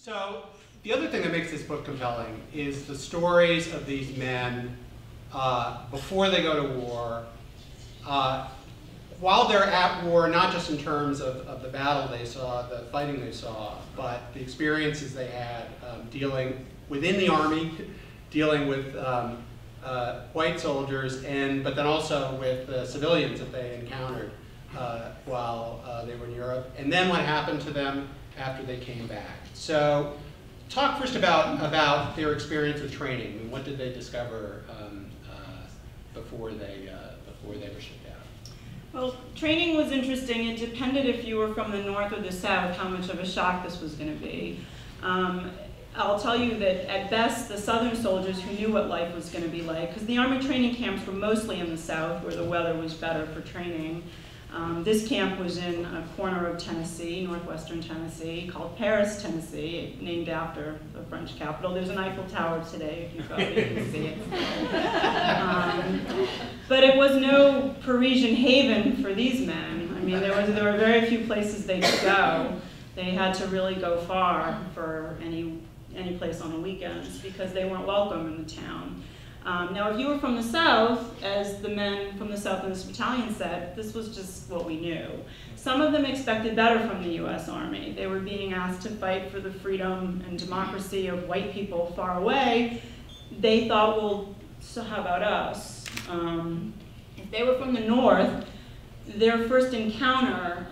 So the other thing that makes this book compelling is the stories of these men before they go to war, while they're at war, not just in terms of the battle they saw, the fighting they saw, but the experiences they had dealing within the army, dealing with white soldiers, but then also with civilians that they encountered while they were in Europe, and then what happened to them after they came back. So talk first about their experience with training. I mean, what did they discover before they were shipped out? Well, training was interesting. It depended if you were from the north or the south, how much of a shock this was going to be. I'll tell you that at best, the southern soldiers who knew what life was going to be like, because the army training camps were mostly in the south where the weather was better for training. This camp was in a corner of Tennessee, northwestern Tennessee, called Paris, Tennessee, named after the French capital. There's an Eiffel Tower today, if you go, you can see it. But it was no Parisian haven for these men. I mean, there were very few places they could go. They had to really go far for any place on the weekends because they weren't welcome in the town. Now, if you were from the South, as the men from the South in this battalion said, this was just what we knew. Some of them expected better from the U.S. Army. They were being asked to fight for the freedom and democracy of white people far away. They thought, well, so how about us? If they were from the North, their first encounter,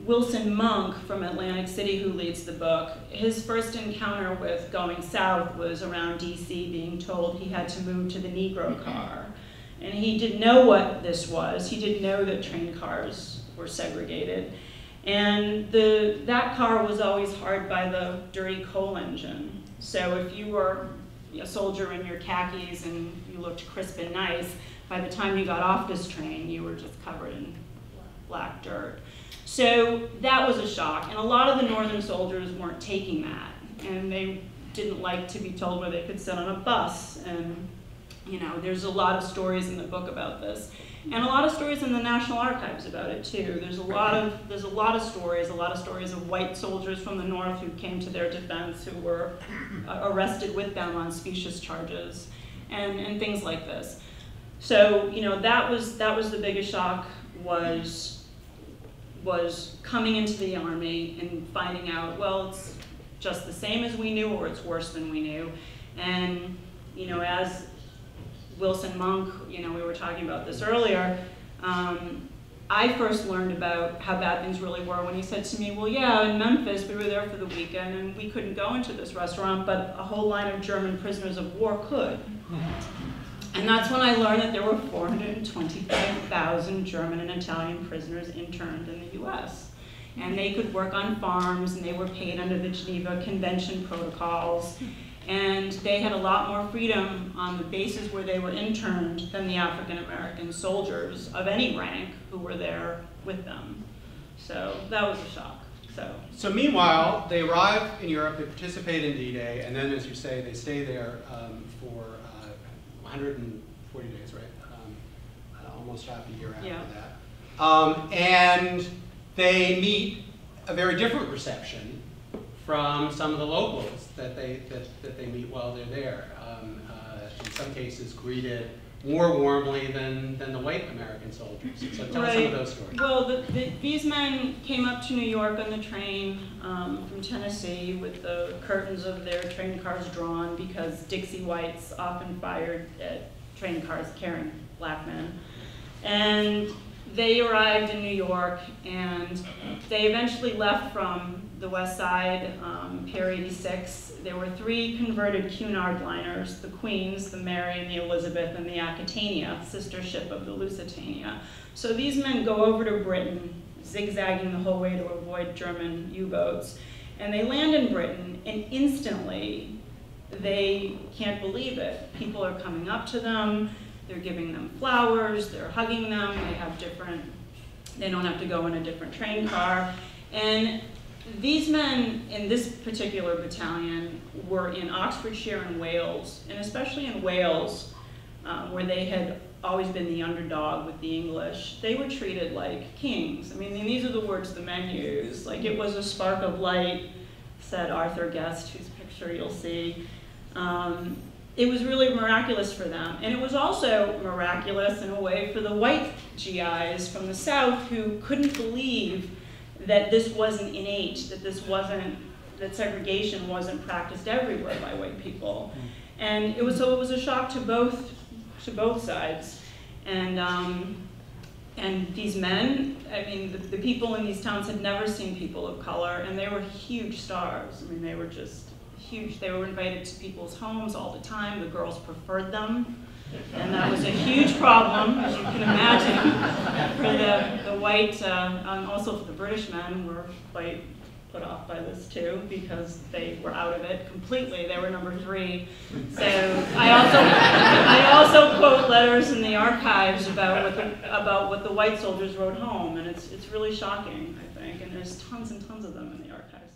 Wilson Monk from Atlantic City, who leads the book, his first encounter with going south was around DC, being told he had to move to the Negro car. And he didn't know what this was. He didn't know that train cars were segregated. And that car was always hard by the dirty coal engine. So if you were a soldier in your khakis and you looked crisp and nice, by the time you got off this train, you were just covered in black dirt. So that was a shock, and a lot of the northern soldiers weren't taking that, and they didn't like to be told where they could sit on a bus, and you know, there's a lot of stories in the book about this, and a lot of stories in the National Archives about it too. There's a lot of stories of white soldiers from the north who came to their defense, who were arrested with them on specious charges, and things like this. So you know, that was the biggest shock, was coming into the army and finding out, well, it's just the same as we knew, or it's worse than we knew. And you know, as Wilson Monk, you know, we were talking about this earlier, I first learned about how bad things really were when he said to me, well, yeah, in Memphis, we were there for the weekend and we couldn't go into this restaurant, but a whole line of German prisoners of war could. And that's when I learned that there were 425,000 German and Italian prisoners interned in the US. And they could work on farms, and they were paid under the Geneva Convention protocols. And they had a lot more freedom on the bases where they were interned than the African American soldiers of any rank who were there with them. So that was a shock. So meanwhile, they arrive in Europe, they participate in D-Day, and then, as you say, they stay there for 140 days, right? Almost half a year after that. And they meet a very different reception from some of the locals that they meet while they're there. In some cases, greeted more warmly than the white American soldiers. So tell us some of those stories. Well, these men came up to New York on the train from Tennessee with the curtains of their train cars drawn because Dixie Whites often fired at train cars carrying black men. And they arrived in New York, and they eventually left from the West Side, Pier 86. There were 3 converted Cunard liners, the Queens, the Mary, and the Elizabeth, and the Aquitania, sister ship of the Lusitania. So these men go over to Britain, zigzagging the whole way to avoid German U-boats, and they land in Britain, and instantly they can't believe it. People are coming up to them, they're giving them flowers, they're hugging them, they don't have to go in a different train car. And these men in this particular battalion were in Oxfordshire and Wales, and especially in Wales, where they had always been the underdog with the English, they were treated like kings. I mean, these are the words the men use. Like, it was a spark of light said Arthur Guest, whose picture you'll see. It was really miraculous for them. And it was also miraculous in a way for the white GIs from the South who couldn't believe that this wasn't innate, that segregation wasn't practiced everywhere by white people. And so it was a shock to both sides. And these men, I mean, the people in these towns had never seen people of color, and they were huge stars. I mean, they were just huge. They were invited to people's homes all the time. The girls preferred them. And that was a huge problem, as you can imagine, for the white, and also for the British men were quite put off by this too, because they were out of it completely. They were number 3. So I also quote letters in the archives about what the white soldiers wrote home, and it's really shocking, I think, and there's tons and tons of them in the archives.